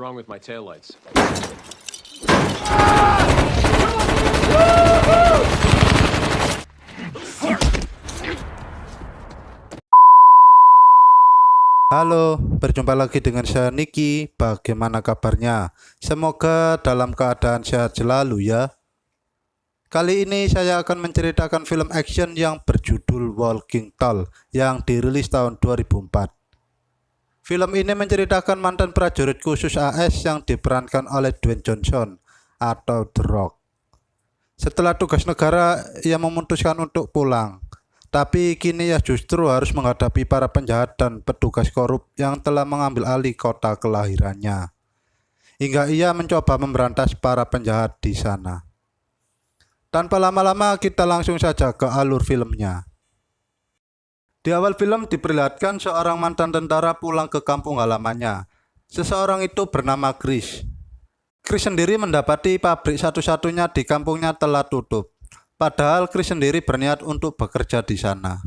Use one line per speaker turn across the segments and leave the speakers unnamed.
wrong with my taillights?
Halo, berjumpa lagi dengan saya Niki. Bagaimana kabarnya? Semoga dalam keadaan sehat selalu ya. Kali ini saya akan menceritakan film action yang berjudul Walking Tall yang dirilis tahun 2004. Film ini menceritakan mantan prajurit khusus AS yang diperankan oleh Dwayne Johnson atau The Rock. Setelah tugas negara, ia memutuskan untuk pulang. Tapi kini ia justru harus menghadapi para penjahat dan petugas korup yang telah mengambil alih kota kelahirannya. Hingga ia mencoba memberantas para penjahat di sana. Tanpa lama-lama kita langsung saja ke alur filmnya. Di awal film diperlihatkan seorang mantan tentara pulang ke kampung halamannya. Seseorang itu bernama Chris. Chris sendiri mendapati pabrik satu-satunya di kampungnya telah tutup. Padahal Chris sendiri berniat untuk bekerja di sana.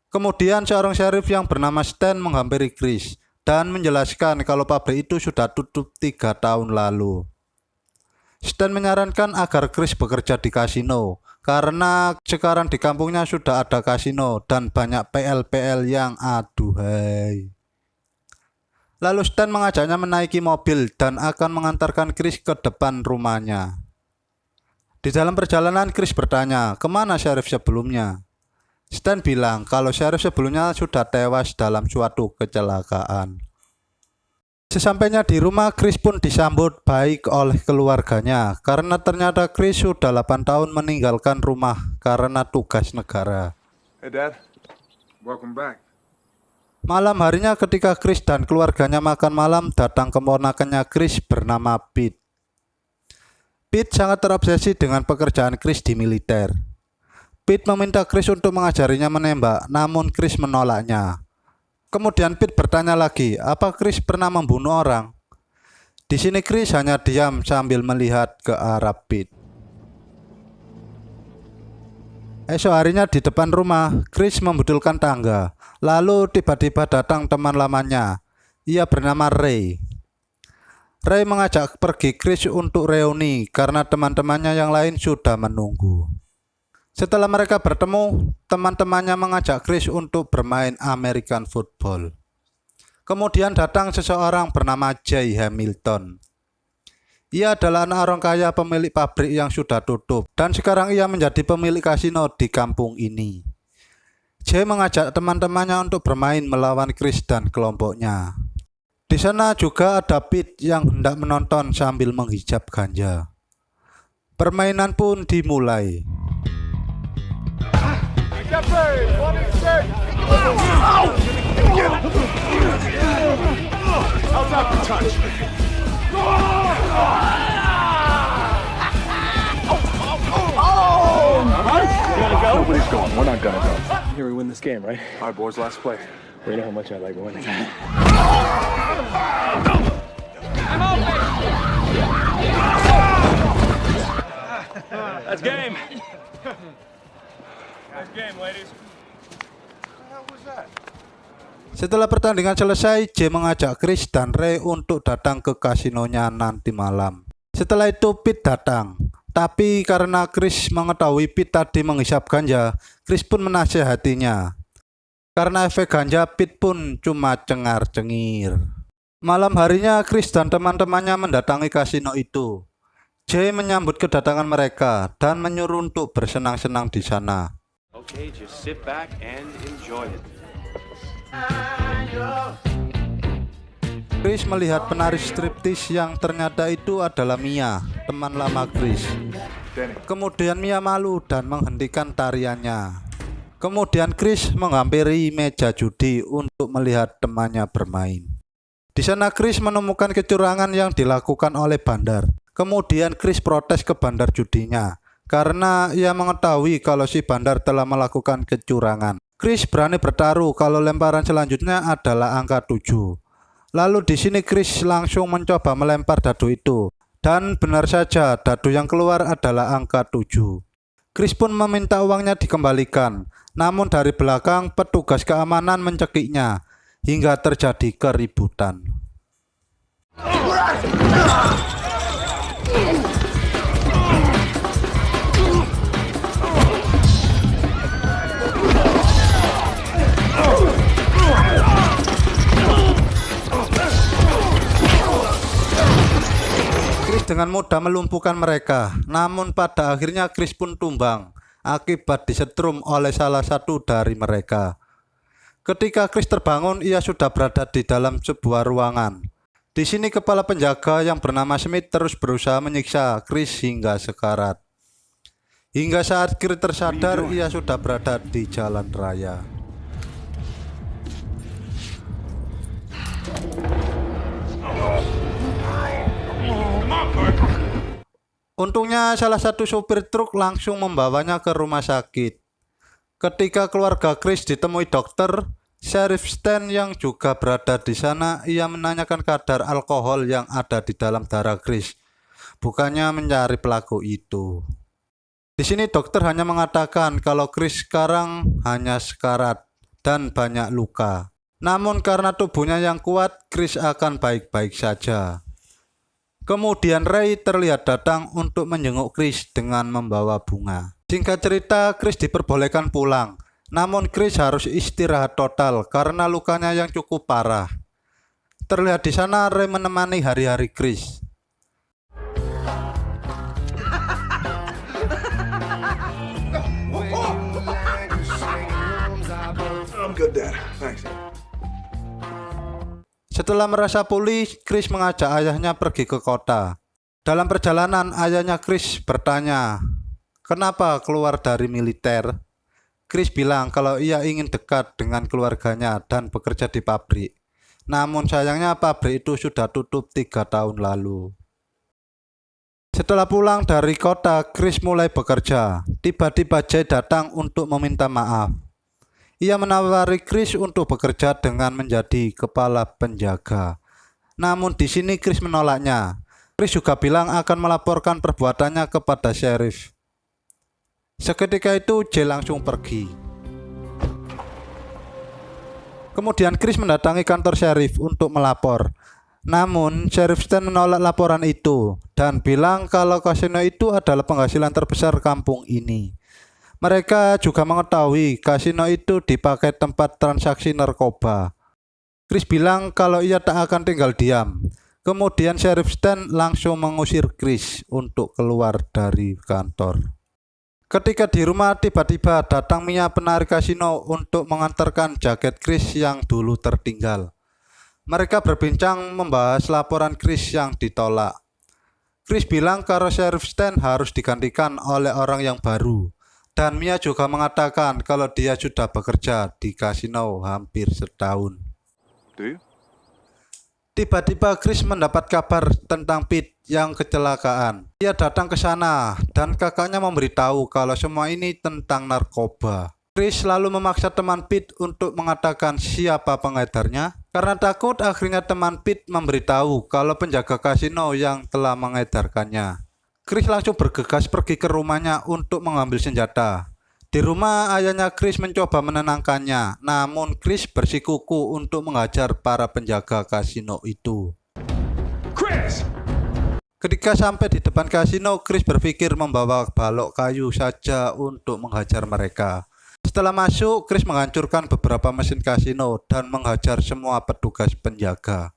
Kemudian seorang sheriff yang bernama Stan menghampiri Chris dan menjelaskan kalau pabrik itu sudah tutup 3 tahun lalu. Stan menyarankan agar Chris bekerja di kasino karena sekarang di kampungnya sudah ada kasino dan banyak PL-PL yang aduhai. Lalu Stan mengajaknya menaiki mobil dan akan mengantarkan Chris ke depan rumahnya. Di dalam perjalanan Chris bertanya, kemana sheriff sebelumnya? Stan bilang kalau sheriff sebelumnya sudah tewas dalam suatu kecelakaan. Sesampainya di rumah, Chris pun disambut baik oleh keluarganya karena ternyata Chris sudah 8 tahun meninggalkan rumah karena tugas negara.
Hey Dad, welcome back.
Malam harinya ketika Chris dan keluarganya makan malam, datang keponakannya Chris bernama Pete. Pete sangat terobsesi dengan pekerjaan Chris di militer. Pete meminta Chris untuk mengajarinya menembak, namun Chris menolaknya. Kemudian Pete bertanya lagi, apa Chris pernah membunuh orang? Di sini Chris hanya diam sambil melihat ke arah Pete. Esok harinya di depan rumah, Chris membetulkan tangga. Lalu tiba-tiba datang teman lamanya. Ia bernama Ray. Ray mengajak pergi Chris untuk reuni karena teman-temannya yang lain sudah menunggu. Setelah mereka bertemu, teman-temannya mengajak Chris untuk bermain American football. Kemudian datang seseorang bernama Jay Hamilton. Ia adalah anak orang kaya pemilik pabrik yang sudah tutup dan sekarang ia menjadi pemilik kasino di kampung ini. Jay mengajak teman-temannya untuk bermain melawan Chris dan kelompoknya. Di sana juga ada Pete yang hendak menonton sambil menghijab ganja. Permainan pun dimulai.
Nobody's going. We're not gonna go.
Here we win this game, right?
All right, boys, last play.
We know how much I like winning. That's game. That's game, ladies.
Setelah pertandingan selesai, Jay mengajak Chris dan Ray untuk datang ke kasinonya nanti malam. Setelah itu Pete datang. Tapi karena Chris mengetahui Pete tadi menghisap ganja, Chris pun menasihatinya. Karena efek ganja, Pete pun cuma cengar-cengir. Malam harinya Chris dan teman-temannya mendatangi kasino itu. Jay menyambut kedatangan mereka dan menyuruh untuk bersenang-senang di sana.
Okay, just sit back and enjoy it.
Chris melihat penari striptease yang ternyata itu adalah Mia, teman lama Chris. Kemudian Mia malu dan menghentikan tariannya. Kemudian Chris menghampiri meja judi untuk melihat temannya bermain. Di sana Chris menemukan kecurangan yang dilakukan oleh bandar. Kemudian Chris protes ke bandar judinya karena ia mengetahui kalau si bandar telah melakukan kecurangan. Chris berani bertaruh kalau lemparan selanjutnya adalah angka 7. Lalu di sini Chris langsung mencoba melempar dadu itu. Dan benar saja dadu yang keluar adalah angka 7. Chris pun meminta uangnya dikembalikan, namun dari belakang petugas keamanan mencekiknya hingga terjadi keributan. Chris dengan mudah melumpuhkan mereka, namun pada akhirnya Chris pun tumbang akibat disetrum oleh salah satu dari mereka. Ketika Chris terbangun, ia sudah berada di dalam sebuah ruangan. Di sini kepala penjaga yang bernama Smith terus berusaha menyiksa Chris hingga sekarat. Hingga saat Chris tersadar, ia sudah berada di jalan raya. Untungnya salah satu sopir truk langsung membawanya ke rumah sakit. Ketika keluarga Chris ditemui dokter, Sheriff Stan yang juga berada di sana, ia menanyakan kadar alkohol yang ada di dalam darah Chris, bukannya mencari pelaku itu. Di sini dokter hanya mengatakan kalau Chris sekarang hanya sekarat dan banyak luka. Namun karena tubuhnya yang kuat, Chris akan baik-baik saja. Kemudian Ray terlihat datang untuk menjenguk Chris dengan membawa bunga. Singkat cerita, Chris diperbolehkan pulang. Namun Chris harus istirahat total karena lukanya yang cukup parah. Terlihat di sana Ray menemani hari-hari Chris.
I'm good, Dad. Thanks.
Setelah merasa pulih, Chris mengajak ayahnya pergi ke kota. Dalam perjalanan, ayahnya Chris bertanya, "Kenapa keluar dari militer?" Chris bilang kalau ia ingin dekat dengan keluarganya dan bekerja di pabrik. Namun sayangnya pabrik itu sudah tutup 3 tahun lalu. Setelah pulang dari kota, Chris mulai bekerja. Tiba-tiba Jay datang untuk meminta maaf. Ia menawari Chris untuk bekerja dengan menjadi kepala penjaga. Namun di sini Chris menolaknya. Chris juga bilang akan melaporkan perbuatannya kepada sheriff. Seketika itu Jay langsung pergi. Kemudian Chris mendatangi kantor sheriff untuk melapor. Namun Sheriff Stan menolak laporan itu dan bilang kalau kasino itu adalah penghasilan terbesar kampung ini. Mereka juga mengetahui kasino itu dipakai tempat transaksi narkoba. Chris bilang kalau ia tak akan tinggal diam. Kemudian Sheriff Stan langsung mengusir Chris untuk keluar dari kantor. Ketika di rumah, tiba-tiba datang Mia penarik kasino untuk mengantarkan jaket Chris yang dulu tertinggal. Mereka berbincang membahas laporan Chris yang ditolak. Chris bilang kalau Sheriff Stan harus digantikan oleh orang yang baru. Dan Mia juga mengatakan kalau dia sudah bekerja di kasino hampir setahun.
Do you?
Tiba-tiba Chris mendapat kabar tentang Pete yang kecelakaan. Dia datang ke sana dan kakaknya memberitahu kalau semua ini tentang narkoba. Chris lalu memaksa teman Pete untuk mengatakan siapa pengedarnya. Karena takut, akhirnya teman Pete memberitahu kalau penjaga kasino yang telah mengedarkannya. Chris langsung bergegas pergi ke rumahnya untuk mengambil senjata. Di rumah, ayahnya Chris mencoba menenangkannya, namun Chris bersikuku untuk menghajar para penjaga kasino itu.
Chris!
Ketika sampai di depan kasino, Chris berpikir membawa balok kayu saja untuk menghajar mereka. Setelah masuk, Chris menghancurkan beberapa mesin kasino dan menghajar semua petugas penjaga.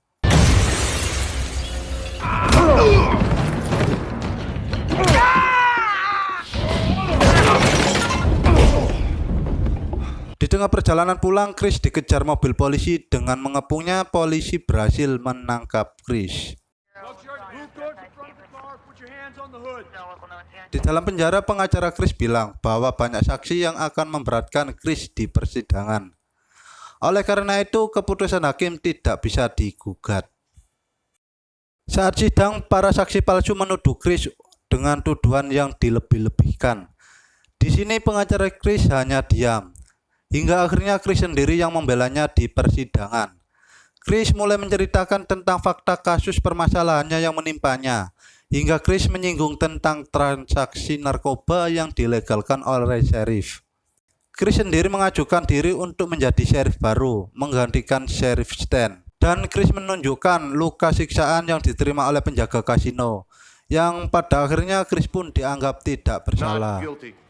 Di tengah perjalanan pulang, Chris dikejar mobil polisi. Dengan mengepungnya, polisi berhasil menangkap Chris. Di dalam penjara, pengacara Chris bilang bahwa banyak saksi yang akan memberatkan Chris di persidangan. Oleh karena itu, keputusan hakim tidak bisa digugat. Saat sidang, para saksi palsu menuduh Chris dengan tuduhan yang dilebih-lebihkan. Di sini pengacara Chris hanya diam. Hingga akhirnya Chris sendiri yang membelanya di persidangan. Chris mulai menceritakan tentang fakta kasus permasalahannya yang menimpanya. Hingga Chris menyinggung tentang transaksi narkoba yang dilegalkan oleh sheriff. Chris sendiri mengajukan diri untuk menjadi sheriff baru, menggantikan Sheriff Stan. Dan Chris menunjukkan luka siksaan yang diterima oleh penjaga kasino, yang pada akhirnya Chris pun dianggap tidak bersalah.
Guilty.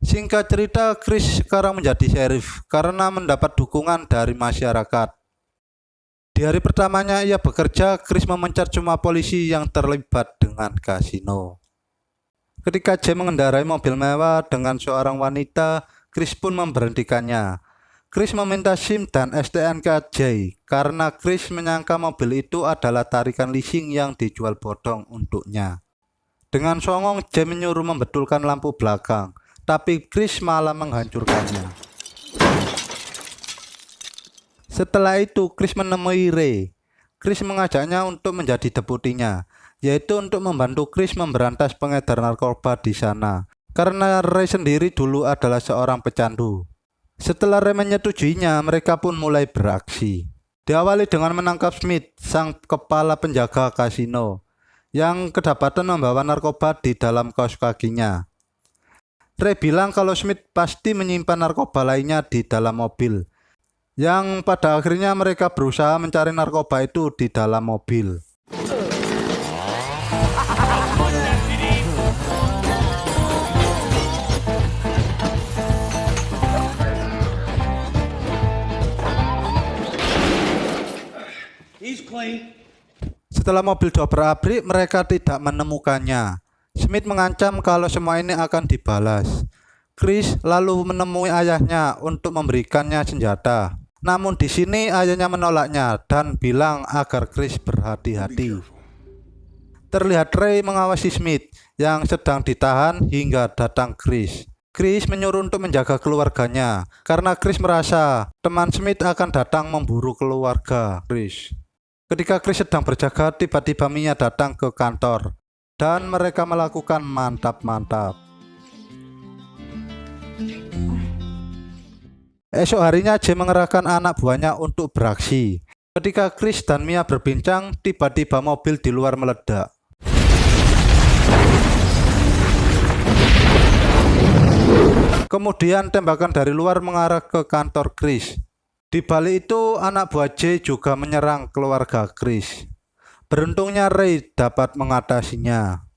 Singkat cerita, Chris sekarang menjadi sheriff karena mendapat dukungan dari masyarakat. Di hari pertamanya ia bekerja, Chris memencar semua polisi yang terlibat dengan kasino. Ketika Jay mengendarai mobil mewah dengan seorang wanita, Chris pun memberhentikannya. Chris meminta SIM dan STNK Jay karena Chris menyangka mobil itu adalah tarikan leasing yang dijual bodong untuknya. Dengan songong, Jay menyuruh membetulkan lampu belakang, tapi Chris malah menghancurkannya. Setelah itu, Chris menemui Ray. Chris mengajaknya untuk menjadi deputinya, yaitu untuk membantu Chris memberantas pengedar narkoba di sana, karena Ray sendiri dulu adalah seorang pecandu. Setelah Ray menyetujuinya, mereka pun mulai beraksi. Diawali dengan menangkap Smith, sang kepala penjaga kasino, yang kedapatan membawa narkoba di dalam kaos kakinya. Ray bilang kalau Smith pasti menyimpan narkoba lainnya di dalam mobil, yang pada akhirnya mereka berusaha mencari narkoba itu di dalam mobil. Setelah mobil diobrak-abrik, mereka tidak menemukannya. Smith mengancam kalau semua ini akan dibalas. Chris lalu menemui ayahnya untuk memberikannya senjata. Namun di sini ayahnya menolaknya dan bilang agar Chris berhati-hati. Terlihat Ray mengawasi Smith yang sedang ditahan hingga datang Chris. Chris menyuruh untuk menjaga keluarganya karena Chris merasa teman Smith akan datang memburu keluarga Chris. Ketika Chris sedang berjaga, tiba-tiba Mia datang ke kantor dan mereka melakukan mantap-mantap. Esok harinya Jay mengerahkan anak buahnya untuk beraksi. Ketika Chris dan Mia berbincang, tiba-tiba mobil di luar meledak. Kemudian tembakan dari luar mengarah ke kantor Chris. Di balik itu, anak buah Jay juga menyerang keluarga Chris. Beruntungnya Ray dapat mengatasinya.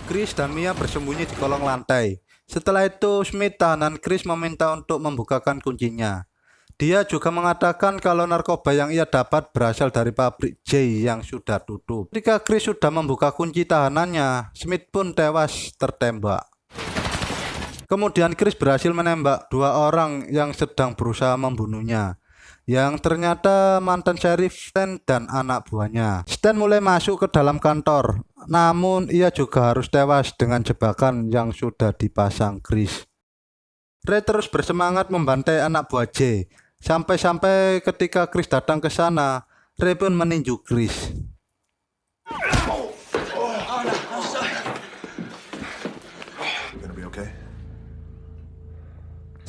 Chris dan Mia bersembunyi di kolong lantai. Setelah itu, Smith tahanan Chris meminta untuk membukakan kuncinya. Dia juga mengatakan kalau narkoba yang ia dapat berasal dari pabrik Jay yang sudah tutup. Ketika Chris sudah membuka kunci tahanannya, Smith pun tewas tertembak. Kemudian Chris berhasil menembak dua orang yang sedang berusaha membunuhnya, yang ternyata mantan sheriff Stan dan anak buahnya. Stan mulai masuk ke dalam kantor, namun ia juga harus tewas dengan jebakan yang sudah dipasang Chris. Ray terus bersemangat membantai anak buah Jay, sampai-sampai ketika Chris datang ke sana, Ray pun meninju Chris.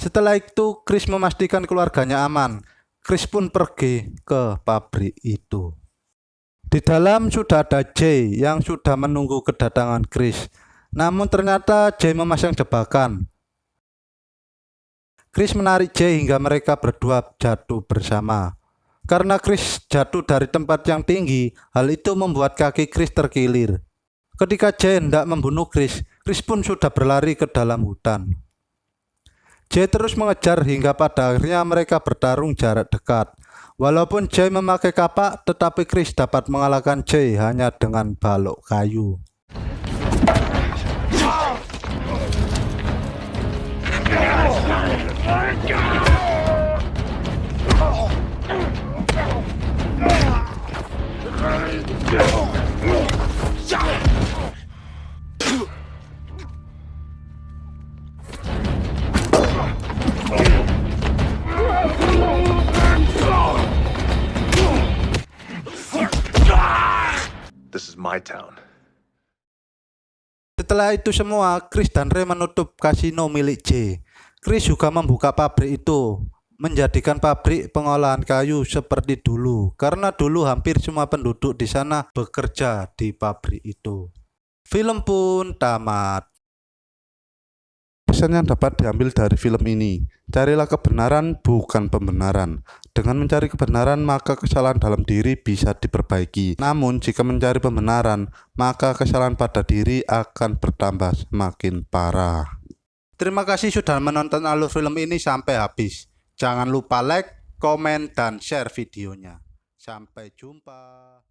Setelah itu, Chris memastikan keluarganya aman. Chris pun pergi ke pabrik itu. Di dalam sudah ada Jay yang sudah menunggu kedatangan Chris. Namun ternyata Jay memasang jebakan. Chris menarik Jay hingga mereka berdua jatuh bersama. Karena Chris jatuh dari tempat yang tinggi, hal itu membuat kaki Chris terkilir. Ketika Jay hendak membunuh Chris, Chris pun sudah berlari ke dalam hutan. Jay terus mengejar hingga pada akhirnya mereka bertarung jarak dekat. Walaupun Jay memakai kapak, tetapi Chris dapat mengalahkan Jay hanya dengan balok kayu.
This is my town.
Setelah itu semua, Chris dan Ray menutup kasino milik Jay. Chris juga membuka pabrik itu, menjadikan pabrik pengolahan kayu seperti dulu, karena dulu hampir semua penduduk di sana bekerja di pabrik itu. Film pun tamat. Pesan yang dapat diambil dari film ini, carilah kebenaran bukan pembenaran. Dengan mencari kebenaran maka kesalahan dalam diri bisa diperbaiki. Namun jika mencari pembenaran, maka kesalahan pada diri akan bertambah semakin parah. Terima kasih sudah menonton alur film ini sampai habis. Jangan lupa like, komen, dan share videonya. Sampai jumpa.